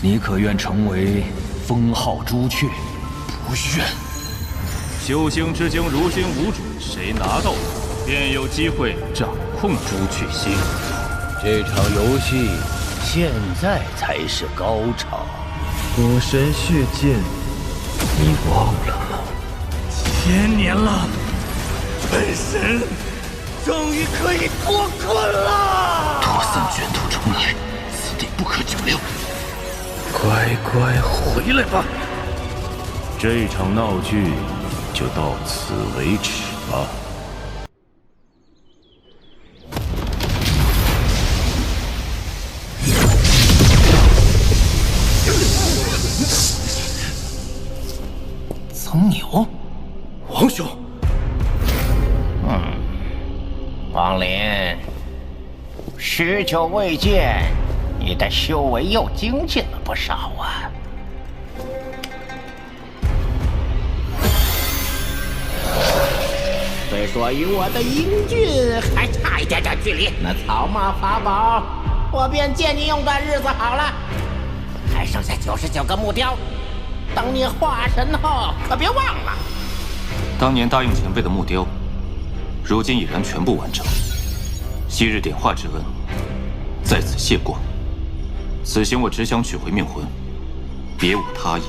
你可愿成为封号朱雀？不愿。修星之精如今无主，谁拿到它，便有机会掌控朱雀星。这场游戏现在才是高潮。火神血剑，你忘了吗？1000年了，本神终于可以脱困了。脱散卷土重来，此地不可久留。乖乖回来吧。这一场闹剧就到此为止吧。曾牛，王兄。王林，许久未见，你的修为又精进了不少啊。虽说与我的英俊还差一点距离，那草马法宝，我便借你用段日子好了。还剩下99个木雕，等你化神后可别忘了。当年答应前辈的木雕，如今已然全部完成。昔日点化之恩，在此谢过。此行我只想取回命魂，别无他意。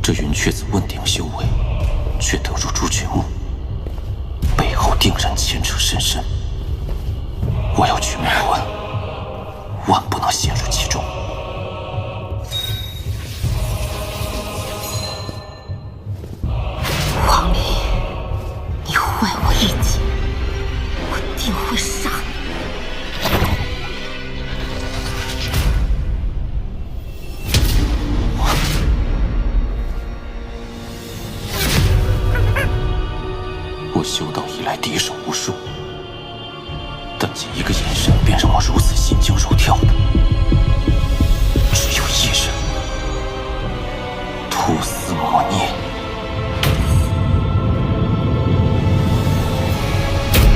这云雀子问鼎修为，却得入朱雀墓，背后定然牵扯甚深。我要取命魂，万不能陷入其中。王离，你坏我一计，我定会杀你。我修道以来敌手无数，但仅一个眼神便让我如此心惊肉跳的，只有一人，屠丝魔孽。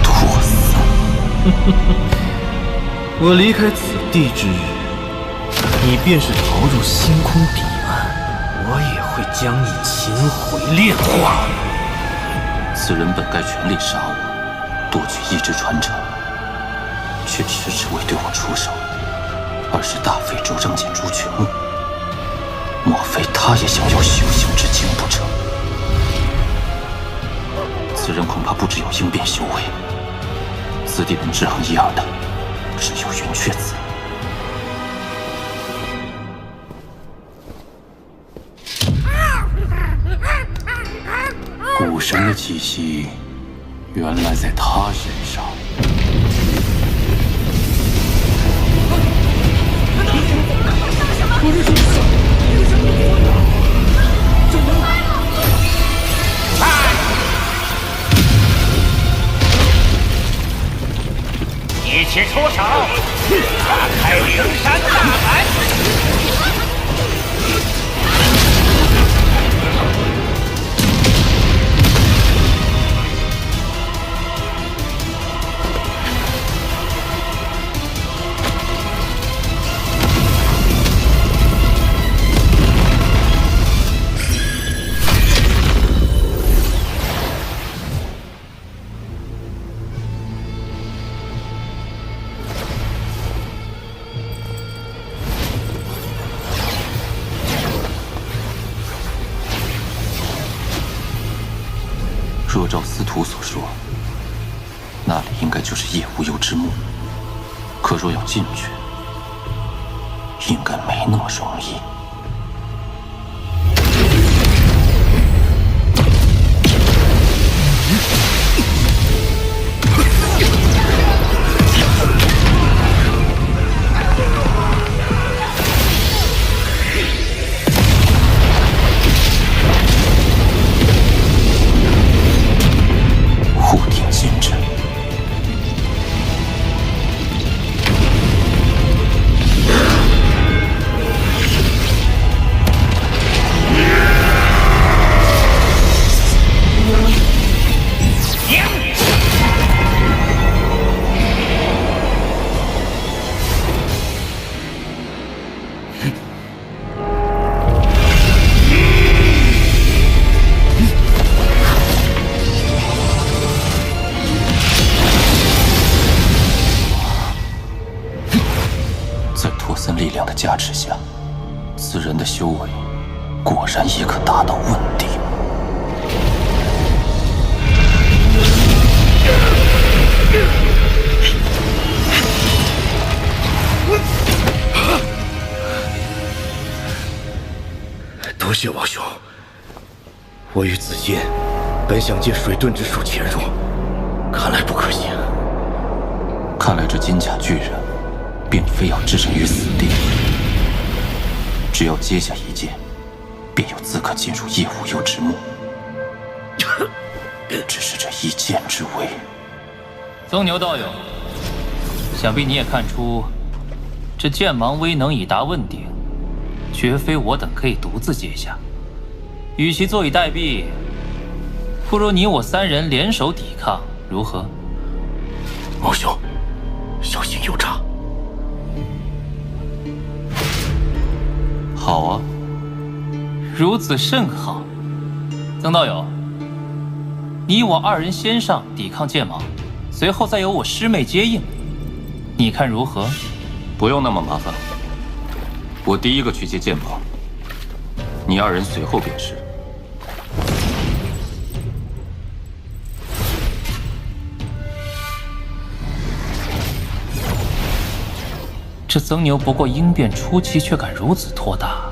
托死！我离开此地之日，你便是逃入星空彼岸，我也会将你擒回炼化。此人本该全力杀我，夺取意志传承，却迟迟未对我出手，而是大费周章进朱雀墓。莫非他也想要修行之精不成？此人恐怕不只有应变修为，此地能制衡一二的，只有云雀子。古神的气息，原来在他身上。一起出手，打开灵山大门！若照司徒所说，那里应该就是夜无忧之墓。可若要进去，应该没那么容易。护天金阵。量的加持下，此人的修为果然亦可达到问鼎。多谢王兄，我与子夜本想借水遁之术潜入，看来不可行。看来这金甲巨人，并非要置身于死地，只要接下一剑，便有资格进入夜无忧之墓。只是这一剑之威，宗牛道友，想必你也看出，这剑芒威能已达问鼎，绝非我等可以独自接下。与其坐以待毙，不如你我三人联手抵抗，如何？王兄，小心有诈。好啊，如此甚好。曾道友，你我二人先上抵抗剑芒，随后再由我师妹接应，你看如何？不用那么麻烦，我第一个去接剑芒，你二人随后便是。这曾牛不过应变初期，却敢如此托大，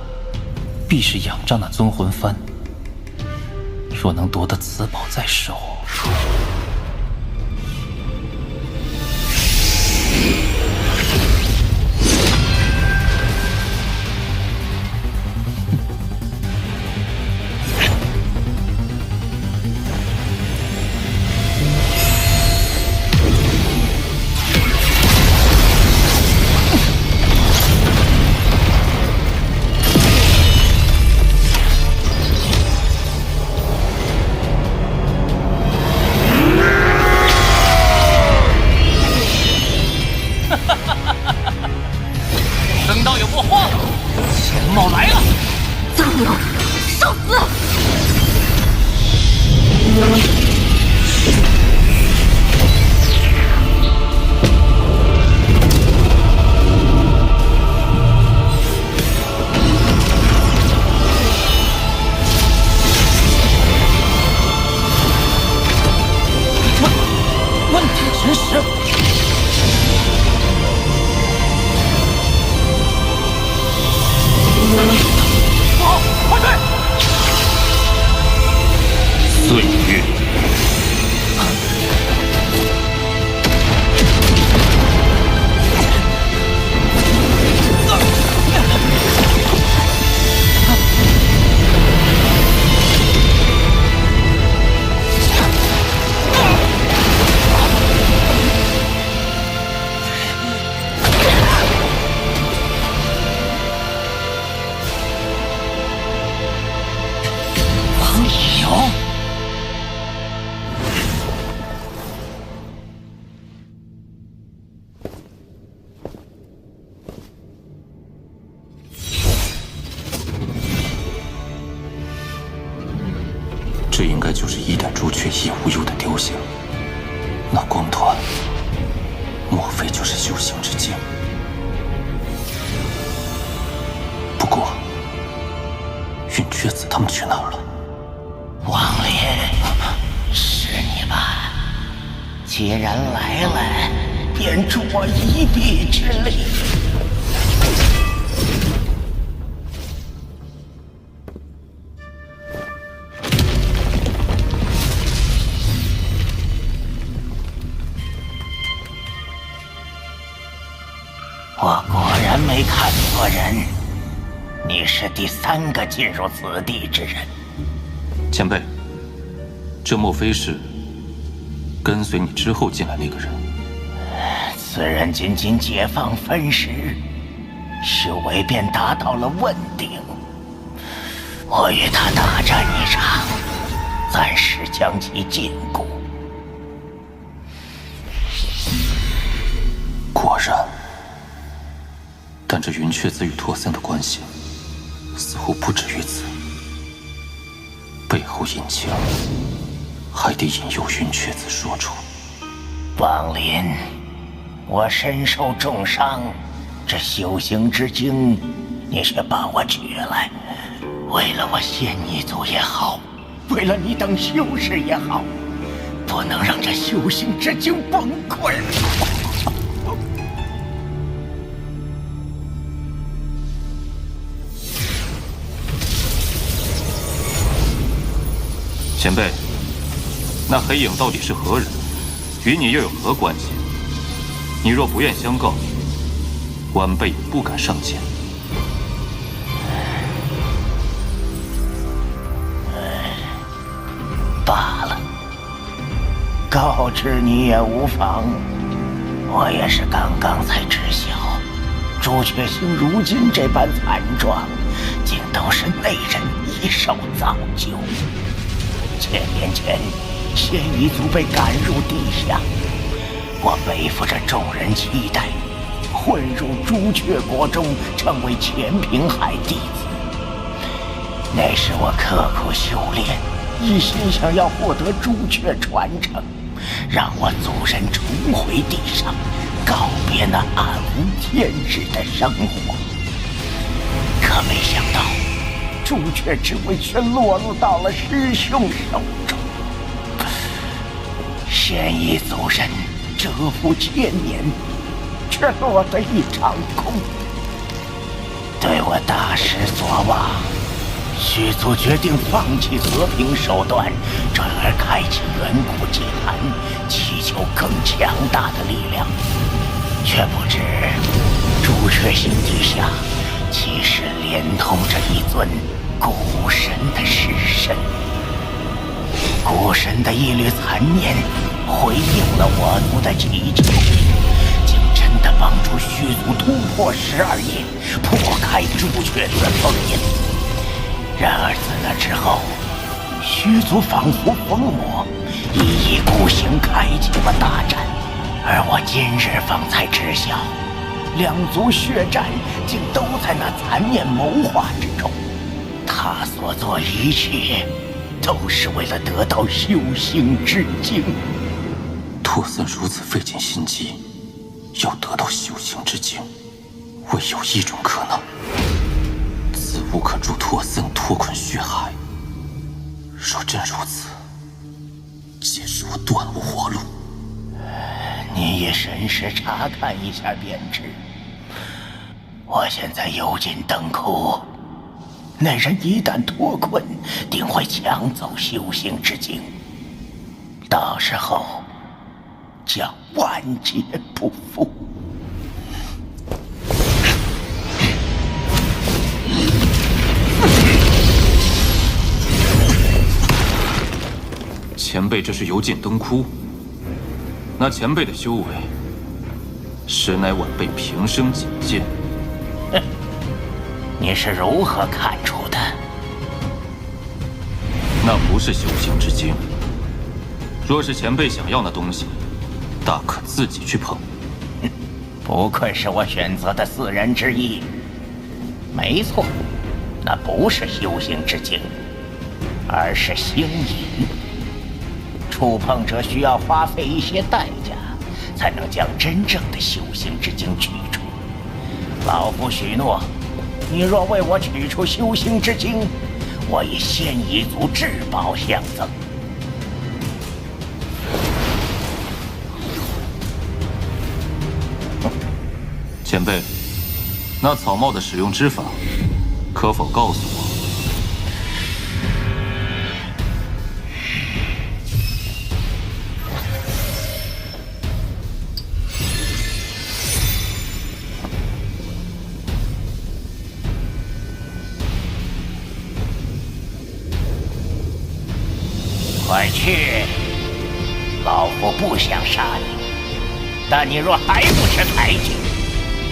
必是仰仗那尊魂幡。若能夺得此宝在手，曾道友莫慌，钱茂来了。曾牛，受死！问鼎之时。好，快退！岁月，这应该就是一代朱雀夜无忧的雕像。那光团，莫非就是修行之剑？不过，云雀子他们去哪儿了？王林，是你吧？既然来了，便助我一臂之力。我果然没看错人，你是第3个进入此地之人。前辈，这莫非是跟随你之后进来那个人？此人仅仅解放分时，修为便达到了问鼎。我与他大战一场，暂时将其禁锢。果然。但这云雀子与拓森的关系，似乎不止于此。背后隐情，还得引诱云雀子说出。王林，我身受重伤，这修行之经，你却把我取来，为了我仙一族也好，为了你等修士也好，不能让这修行之经崩溃。前辈，那黑影到底是何人？与你又有何关系？你若不愿相告，晚辈也不敢上前。罢了，告知你也无妨。我也是刚刚才知晓，朱雀星如今这般惨状，竟都是内人一手造就。千年前，仙一族被赶入地下，我背负着众人期待，混入朱雀国中，成为钱平海弟子。那时我刻苦修炼，一心想要获得朱雀传承，让我族人重回地上，告别那暗无天日的生活。可没想到，朱雀之位却落入到了师兄手中。仙一族人蛰伏千年，却落得一场空。对我大失所望，虚族决定放弃和平手段，转而开启远古祭坛，祈求更强大的力量。却不知朱雀星底下其实连通着一尊古神的尸身。古神的一缕残念回应了我族的祈求，竟真的帮助虚族突破12夜，破开朱雀子封印。然而自那之后，虚族仿佛疯魔，一意孤行，开启了大战。而我今日方才知晓，两族血战竟都在那残念谋划之中。他所做一切，都是为了得到修行之经。拓森如此费尽心机，要得到修行之经，唯有一种可能：子无可助拓森脱困血海。若真如此，届时我断无活路。你也神识查看一下便知。我现在幽禁灯窟，那人一旦脱困，定会抢走修行之经，到时候将万劫不复。前辈这是幽禁灯窟，那前辈的修为，实乃晚辈平生仅见。哼，你是如何看出的？那不是修行之经。若是前辈想要那东西，大可自己去碰。不愧是我选择的4人之一。没错，那不是修行之经，而是星隐。触碰者需要花费一些代价，才能将真正的修行之经取出。老夫许诺，你若为我取出修行之经，我以仙一族至宝相赠。前辈，那草帽的使用之法，可否告诉我？快去！老夫不想杀你，但你若还不识抬举，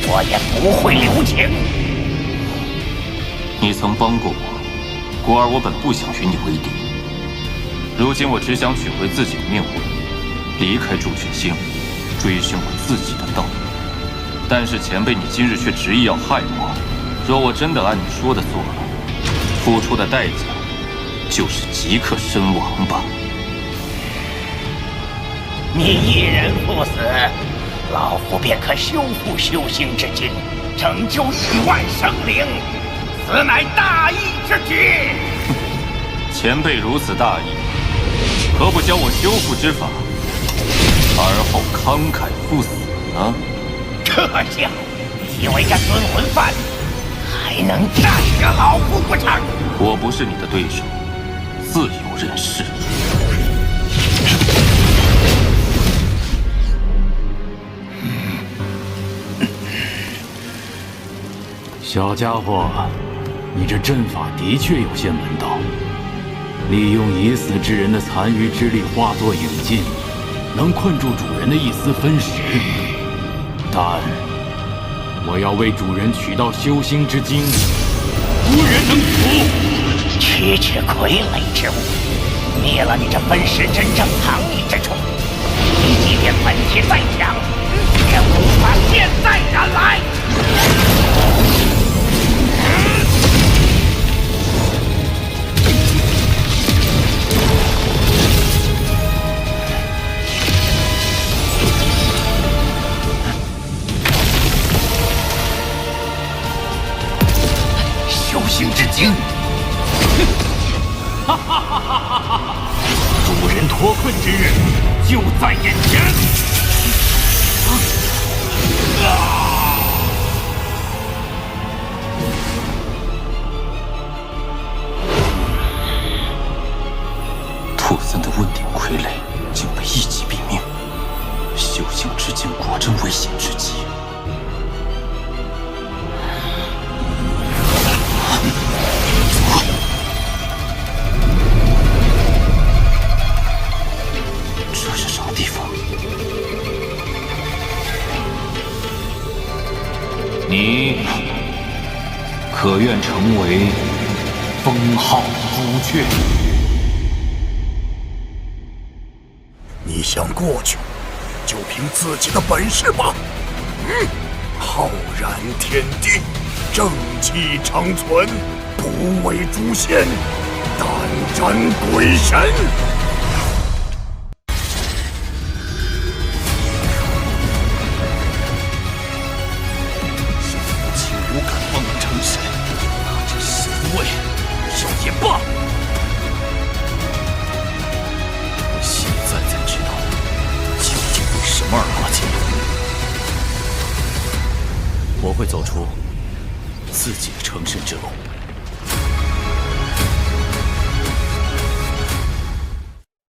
我也不会留情。你曾帮过我，故而我本不想与你为敌。如今我只想取回自己的命魂，离开朱雀星，追寻我自己的道路。但是前辈，你今日却执意要害我。若我真的按你说的做了，付出的代价就是即刻身亡吧。你一人赴死，老夫便可修复修行之经，拯救10000生灵，此乃大义之举。前辈如此大义，何不教我修复之法，而后慷慨赴死呢？可笑，以为这孙魂饭还能战胜老夫不成？我不是你的对手，自有人是。小家伙，你这阵法的确有些门道，利用已死之人的残余之力化作影劲，能困住主人的一丝分食。但我要为主人取到修心之精，无人能阻。区区傀儡之物，灭了你这分食真正藏匿之处。你即便本体再强，也无法现在赶来。修行之精，哈哈哈哈哈！主人脱困之日就在眼前。兔森的问鼎傀儡竟被一击毙命，修行之精果真危险至极。这是什么地方？你可愿成为封号朱雀？你想过去，就凭自己的本事吧。浩然天地，正气长存，不为诛仙，胆战鬼神。竟无敢梦成神，拿着神位，要也罢。我现在才知道，究竟为什么而过界。我会走出自己的成神之路。